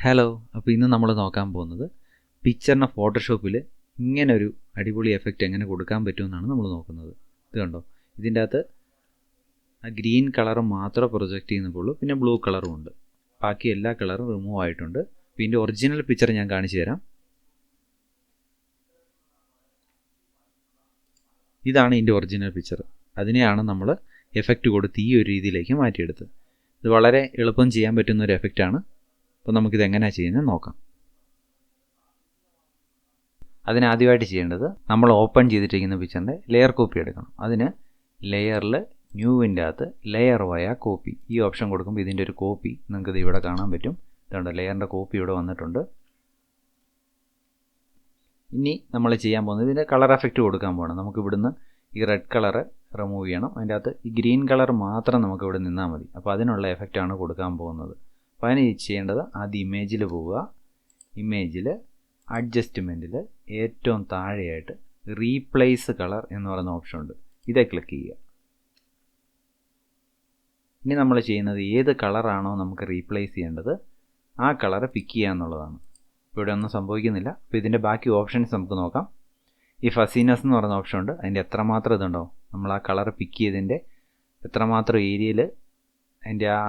Hello. അപ്പോൾ ഇന്ന് നമ്മൾ നോക്കാൻ പോകുന്നത് പിക്ചറിനെ ഫോട്ടോഷോപ്പിൽ ഇങ്ങനൊരു അടിപൊളി എഫക്റ്റ് എങ്ങനെ കൊടുക്കാൻ പറ്റുമെന്നാണ് നമ്മൾ നോക്കുന്നത്. ഇത് കണ്ടോ, ഇതിൻ്റെ അകത്ത് ആ ഗ്രീൻ കളർ മാത്രമേ പ്രൊജക്റ്റ് ചെയ്യുന്നുള്ളൂ, പിന്നെ ബ്ലൂ കളറും ഉണ്ട്. ബാക്കി എല്ലാ കളറും റിമൂവ് ആയിട്ടുണ്ട്. അപ്പോൾ ഇതിൻ്റെ ഒറിജിനൽ പിക്ചർ ഞാൻ കാണിച്ചു തരാം. ഇതാണ് ഇതിൻ്റെ ഒറിജിനൽ പിക്ചർ. അതിനെയാണ് നമ്മൾ എഫക്റ്റ് കൊടുത്ത് ഈ ഒരു രീതിയിലേക്ക് മാറ്റിയെടുത്തത്. ഇത് വളരെ എളുപ്പം ചെയ്യാൻ പറ്റുന്ന ഒരു എഫക്റ്റാണ്. അപ്പോൾ നമുക്കിത് എങ്ങനെയാണ് ചെയ്യുന്നത് നോക്കാം. അതിനാദ്യമായിട്ട് ചെയ്യേണ്ടത് നമ്മൾ ഓപ്പൺ ചെയ്തിട്ടിരിക്കുന്ന പിക്ചറിൻ്റെ ലെയർ കോപ്പി എടുക്കണം. അതിന് ലെയറിൽ ന്യൂവിൻ്റെ അകത്ത് ലെയർ വയ കോപ്പി ഈ ഓപ്ഷൻ കൊടുക്കുമ്പോൾ ഇതിൻ്റെ ഒരു കോപ്പി നിങ്ങൾക്കിത് ഇവിടെ കാണാൻ പറ്റും. ഇതുണ്ട്, ലെയറിൻ്റെ കോപ്പി ഇവിടെ വന്നിട്ടുണ്ട്. ഇനി നമ്മൾ ചെയ്യാൻ പോകുന്നത് ഇതിൻ്റെ കളർ എഫക്റ്റ് കൊടുക്കാൻ പോകണം. നമുക്ക് ഇവിടുന്ന് ഈ റെഡ് കളറ് റിമൂവ് ചെയ്യണം. അതിൻ്റെ അകത്ത് ഈ ഗ്രീൻ കളർ മാത്രം നമുക്ക് ഇവിടെ നിന്നാൽ മതി. അപ്പോൾ അതിനുള്ള എഫക്റ്റാണ് കൊടുക്കാൻ പോകുന്നത്. അപ്പോൾ അതിന് ചെയ്യേണ്ടത് ആദ്യം ഇമേജിൽ പോവുക. ഇമേജിൽ അഡ്ജസ്റ്റ്മെൻറ്റിൽ ഏറ്റവും താഴെയായിട്ട് റീപ്ലേസ് കളർ എന്ന് പറയുന്ന ഓപ്ഷൻ ഉണ്ട്. ഇതേ ക്ലിക്ക് ചെയ്യുക. ഇനി നമ്മൾ ചെയ്യുന്നത് ഏത് കളറാണോ നമുക്ക് റീപ്ലേസ് ചെയ്യേണ്ടത് ആ കളർ പിക്ക് ചെയ്യുക എന്നുള്ളതാണ്. ഇവിടെ ഒന്നും സംഭവിക്കുന്നില്ല. അപ്പോൾ ഇതിൻ്റെ ബാക്കി ഓപ്ഷൻസ് നമുക്ക് നോക്കാം. ഈ ഫസിനെസ് എന്ന് പറയുന്ന ഓപ്ഷൻ ഉണ്ട്. അതിൻ്റെ എത്രമാത്രം ഇതുണ്ടോ, നമ്മൾ ആ കളർ പിക്ക് ചെയ്തതിൻ്റെ എത്രമാത്രം ഏരിയയിൽ അതിൻ്റെ ആ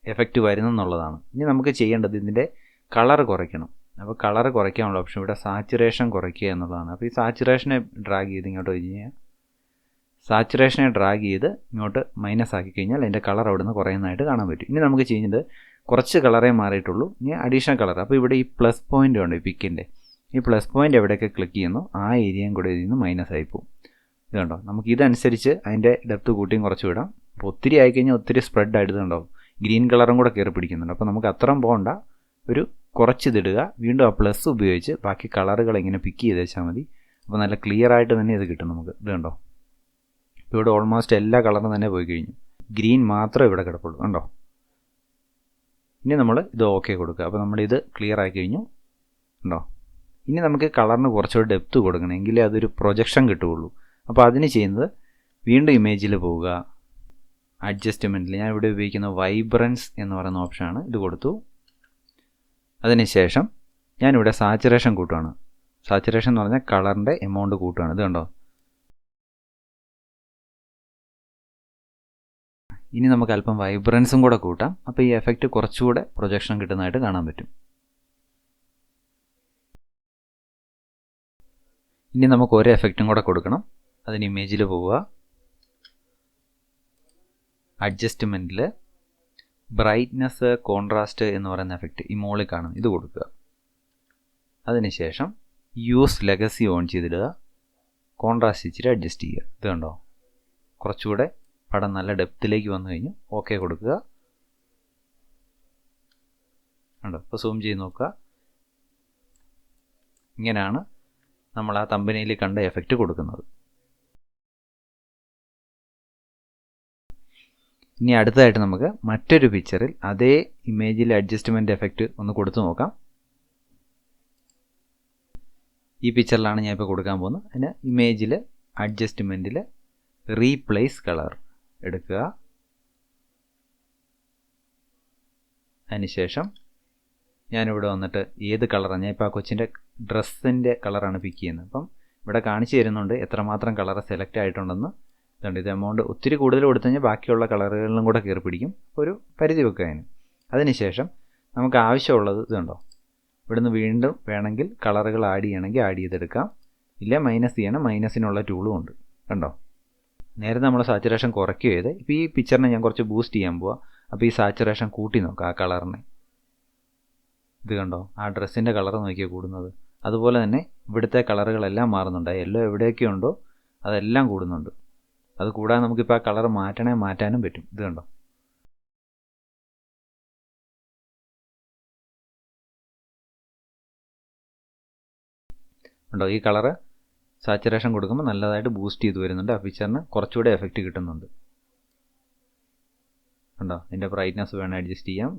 എഫക്റ്റ് വരുന്നെന്നുള്ളതാണ്. ഇനി നമുക്ക് ചെയ്യേണ്ടത് ഇതിൻ്റെ കളർ കുറയ്ക്കണം. അപ്പോൾ കളർ കുറയ്ക്കാനുള്ള ഓപ്ഷൻ ഇവിടെ സാച്ചുറേഷൻ കുറയ്ക്കുക എന്നുള്ളതാണ്. അപ്പോൾ ഈ സാച്ചുറേഷനെ ഡ്രാഗ് ചെയ്ത് ഇങ്ങോട്ട് കഴിഞ്ഞാൽ സാച്ചുറേഷനെ ഡ്രാഗ് ചെയ്ത് ഇങ്ങോട്ട് മൈനസ് ആക്കി കഴിഞ്ഞാൽ അതിൻ്റെ കളർ അവിടെ നിന്ന് കുറയുന്നതായിട്ട് കാണാൻ പറ്റും. ഇനി നമുക്ക് ചെയ്യുന്നത് കുറച്ച് കളറേ മാറിയിട്ടുള്ളൂ, ഇനി അഡീഷണൽ കളർ. അപ്പോൾ ഇവിടെ ഈ പ്ലസ് പോയിൻ്റ് ഉണ്ട് ഈ പിക്കിൻ്റെ. ഈ പ്ലസ് പോയിൻ്റ് എവിടെയൊക്കെ ക്ലിക്ക് ചെയ്യുന്നു ആ ഏരിയയും കൂടെ ഇതിൽ നിന്ന് മൈനസ് ആയിപ്പോവും. ഇതുണ്ടോ, നമുക്ക് ഇതനുസരിച്ച് അതിൻ്റെ ഡെപ്ത് കൂട്ടിയും കുറച്ച് വിടാം. അപ്പോൾ ഒത്തിരി ആയിക്കഴിഞ്ഞാൽ ഒത്തിരി സ്പ്രെഡ് ആയിട്ട് ഇതുണ്ടാവും, ഗ്രീൻ കളറും കൂടെ കയറി പിടിക്കുന്നുണ്ട്. അപ്പോൾ നമുക്ക് അത്രയും പോകണ്ട, ഒരു കുറച്ചിതിടുക. വീണ്ടും ആ പ്ലസ് ഉപയോഗിച്ച് ബാക്കി കളറുകൾ ഇങ്ങനെ പിക്ക് ചെയ്ത് വെച്ചാൽ മതി. അപ്പോൾ നല്ല ക്ലിയർ ആയിട്ട് തന്നെ ഇത് കിട്ടും നമുക്ക്. ഇത് കണ്ടോ, ഇപ്പോൾ ഇവിടെ ഓൾമോസ്റ്റ് എല്ലാ കളറും തന്നെ പോയി കഴിഞ്ഞു, ഗ്രീൻ മാത്രമേ ഇവിടെ കിടപ്പുള്ളൂ. കണ്ടോ. ഇനി നമ്മൾ ഇത് ഓക്കെ കൊടുക്കുക. അപ്പോൾ നമ്മളിത് ക്ലിയർ ആക്കി കഴിഞ്ഞു. ഉണ്ടോ. ഇനി നമുക്ക് കളറിന് കുറച്ചുകൂടി ഡെപ്ത് കൊടുക്കണം, എങ്കിലേ അതൊരു പ്രൊജക്ഷൻ കിട്ടുകയുള്ളൂ. അപ്പോൾ അതിന് ചെയ്യുന്നത് വീണ്ടും ഇമേജിൽ പോവുക. അഡ്ജസ്റ്റ്മെൻറ്റിൽ ഞാൻ ഇവിടെ ഉപയോഗിക്കുന്ന വൈബ്രൻസ് എന്ന് പറയുന്ന ഓപ്ഷനാണ്. ഇത് കൊടുത്തു. അതിനുശേഷം ഞാനിവിടെ സാച്ചുറേഷൻ കൂട്ടുകയാണ്. സാച്ചുറേഷൻ എന്ന് പറഞ്ഞാൽ കളറിൻ്റെ എമൗണ്ട് കൂട്ടുകയാണ്. ഇത് കണ്ടോ. ഇനി നമുക്ക് അല്പം വൈബ്രൻസും കൂടെ കൂട്ടാം. അപ്പോൾ ഈ എഫക്റ്റ് കുറച്ചുകൂടെ പ്രൊജക്ഷൻ കിട്ടുന്നതായിട്ട് കാണാൻ പറ്റും. ഇനി നമുക്ക് ഒരു എഫക്റ്റും കൂടെ കൊടുക്കണം. അതിന് ഇമേജിൽ പോവുക. അഡ്ജസ്റ്റ്മെൻറ്റിൽ ബ്രൈറ്റ്നെസ് കോൺട്രാസ്റ്റ് എന്ന് പറയുന്ന എഫക്റ്റ് ഈ മുകളിൽ കാണും, ഇത് കൊടുക്കുക. അതിനുശേഷം യൂസ് ലെഗസി ഓൺ ചെയ്തിടുക. കോൺട്രാസ്റ്റ് ഇച്ചിരി അഡ്ജസ്റ്റ് ചെയ്യുക. ഇത് കണ്ടോ, കുറച്ചുകൂടെ പടം നല്ല ഡെപ്തിലേക്ക് വന്നു കഴിഞ്ഞു. ഓക്കെ കൊടുക്കുക. കണ്ടോ, ഇപ്പോൾ സൂം ചെയ്ത് നോക്കുക. ഇങ്ങനെയാണ് നമ്മൾ ആ തമ്പനയിൽ കണ്ട എഫക്റ്റ് കൊടുക്കുന്നത്. ഇനി അടുത്തതായിട്ട് നമുക്ക് മറ്റൊരു പിക്ചറിൽ അതേ ഇമേജിൽ അഡ്ജസ്റ്റ്മെൻറ്റ് എഫക്റ്റ് ഒന്ന് കൊടുത്തു നോക്കാം. ഈ പിക്ചറിലാണ് ഞാൻ ഇപ്പോൾ കൊടുക്കാൻ പോകുന്നത്. അതിന് ഇമേജിൽ അഡ്ജസ്റ്റ്മെൻറ്റിൽ റീപ്ലേസ് കളർ എടുക്കുക. അതിനുശേഷം ഞാനിവിടെ വന്നിട്ട് ഏത് കളറാണ്, ഞാൻ ഇപ്പോൾ ആ കൊച്ചിൻ്റെ ഡ്രസ്സിൻ്റെ കളറാണ് പിക്ക് ചെയ്യുന്നത്. അപ്പം ഇവിടെ കാണിച്ചു തരുന്നുണ്ട് എത്രമാത്രം കളർ സെലക്ട് ആയിട്ടുണ്ടെന്ന്. ഇതുണ്ട്, ഇത് എമൗണ്ട് ഒത്തിരി കൂടുതൽ കൊടുത്തു കഴിഞ്ഞാൽ ബാക്കിയുള്ള കളറുകളിലും കൂടെ കയറി പിടിക്കും. ഒരു പരിധി വെക്കുക അതിന്. അതിനുശേഷം നമുക്ക് ആവശ്യമുള്ളത് ഇതുണ്ടോ, ഇവിടുന്ന് വീണ്ടും വേണമെങ്കിൽ കളറുകൾ ആഡ് ചെയ്യണമെങ്കിൽ ആഡ് ചെയ്തെടുക്കാം. ഇല്ല മൈനസ് ചെയ്യണം, മൈനസിനുള്ള ടൂളും ഉണ്ട്. കണ്ടോ, നേരത്തെ നമ്മൾ സാച്ചുറേഷൻ കുറയ്ക്കുക ചെയ്ത്. ഇപ്പോൾ ഈ പിക്ചറിനെ ഞാൻ കുറച്ച് ബൂസ്റ്റ് ചെയ്യാൻ പോവാം. അപ്പോൾ ഈ സാച്ചുറേഷൻ കൂട്ടി നോക്കാം ആ കളറിനെ. ഇത് കണ്ടോ, ആ ഡ്രസ്സിൻ്റെ കളർ നോക്കിയാൽ കൂടുന്നത്. അതുപോലെ തന്നെ ഇവിടുത്തെ കളറുകളെല്ലാം മാറുന്നുണ്ട്. യെല്ലോ എവിടെയൊക്കെ ഉണ്ടോ അതെല്ലാം കൂടുന്നുണ്ട്. അത് കൂടാതെ നമുക്കിപ്പോൾ ആ കളർ മാറ്റാനും പറ്റും. ഇത് കണ്ടോ. ഉണ്ടോ, ഈ കളറ് സാച്ചുറേഷൻ കൊടുക്കുമ്പോൾ നല്ലതായിട്ട് ബൂസ്റ്റ് ചെയ്ത് വരുന്നുണ്ട്. ആ പിക്ചറിന് കുറച്ചുകൂടെ എഫക്റ്റ് കിട്ടുന്നുണ്ട്. ഉണ്ടോ, ഇതിൻ്റെ ബ്രൈറ്റ്നസ് വേണം അഡ്ജസ്റ്റ് ചെയ്യാം.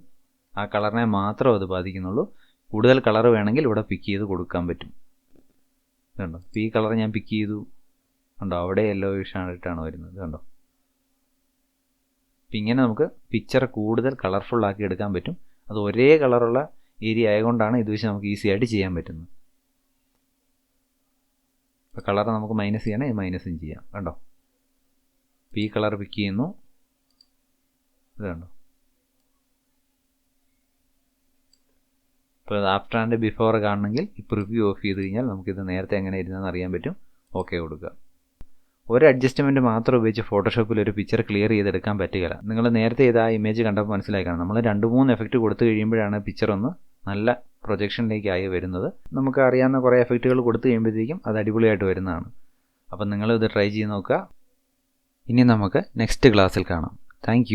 ആ കളറിനെ മാത്രം അത് ബാധിക്കുന്നുള്ളൂ. കൂടുതൽ കളർ വേണമെങ്കിൽ ഇവിടെ പിക്ക് ചെയ്ത് കൊടുക്കാൻ പറ്റും. ഇതുണ്ടോ, ഇപ്പോൾ ഈ കളർ ഞാൻ പിക്ക് ചെയ്തു. ഉണ്ടോ, അവിടെ യെല്ലോയിഷ് ആയിട്ടാണ് വരുന്നത്. കണ്ടോ. അപ്പം ഇങ്ങനെ നമുക്ക് പിക്ചർ കൂടുതൽ കളർഫുൾ ആക്കി എടുക്കാൻ പറ്റും. അത് ഒരേ കളറുള്ള ഏരിയ ആയതുകൊണ്ടാണ് ഇത് വെച്ച് നമുക്ക് ഈസി ആയിട്ട് ചെയ്യാൻ പറ്റുന്നത്. ഇപ്പോൾ കളർ നമുക്ക് മൈനസ് ചെയ്യണം, ഇത് മൈനസും ചെയ്യാം. കണ്ടോ, ഇപ്പോൾ ഈ കളർ പിക്ക് ചെയ്യുന്നു, ഇത് കണ്ടോ. ഇപ്പോൾ ആഫ്റ്റർ ആൻഡ് ബിഫോർ കാണണമെങ്കിൽ ഈ പ്രിവ്യൂ ഓഫ് ചെയ്ത് കഴിഞ്ഞാൽ നമുക്കിത് നേരത്തെ എങ്ങനെ ഇരുന്നതെന്ന് അറിയാൻ പറ്റും. ഓക്കെ കൊടുക്കുക. ഒരു അഡ്ജസ്റ്റ്മെൻറ്റ് മാത്രം ഉപയോഗിച്ച് ഫോട്ടോഷോപ്പിൽ ഒരു പിക്ചർ ക്ലിയർ ചെയ്തെടുക്കാൻ പറ്റുകയില്ല. നിങ്ങൾ നേരത്തെ ഇത് ആ ഇമേജ് കണ്ടപ്പോൾ മനസ്സിലാക്കണം, നമ്മൾ 2-3 എഫക്റ്റ് കൊടുത്തു കഴിയുമ്പോഴാണ് പിക്ചർ ഒന്ന് നല്ല പ്രൊജക്ഷനിലേക്കായി വരുന്നത്. നമുക്ക് അറിയാവുന്ന കുറേ എഫക്റ്റുകൾ കൊടുത്തു കഴിയുമ്പോഴത്തേക്കും അത് അടിപൊളിയായിട്ട് വരുന്നതാണ്. അപ്പം നിങ്ങളിത് ട്രൈ ചെയ്ത് നോക്കുക. ഇനി നമുക്ക് നെക്സ്റ്റ് ക്ലാസ്സിൽ കാണാം. താങ്ക്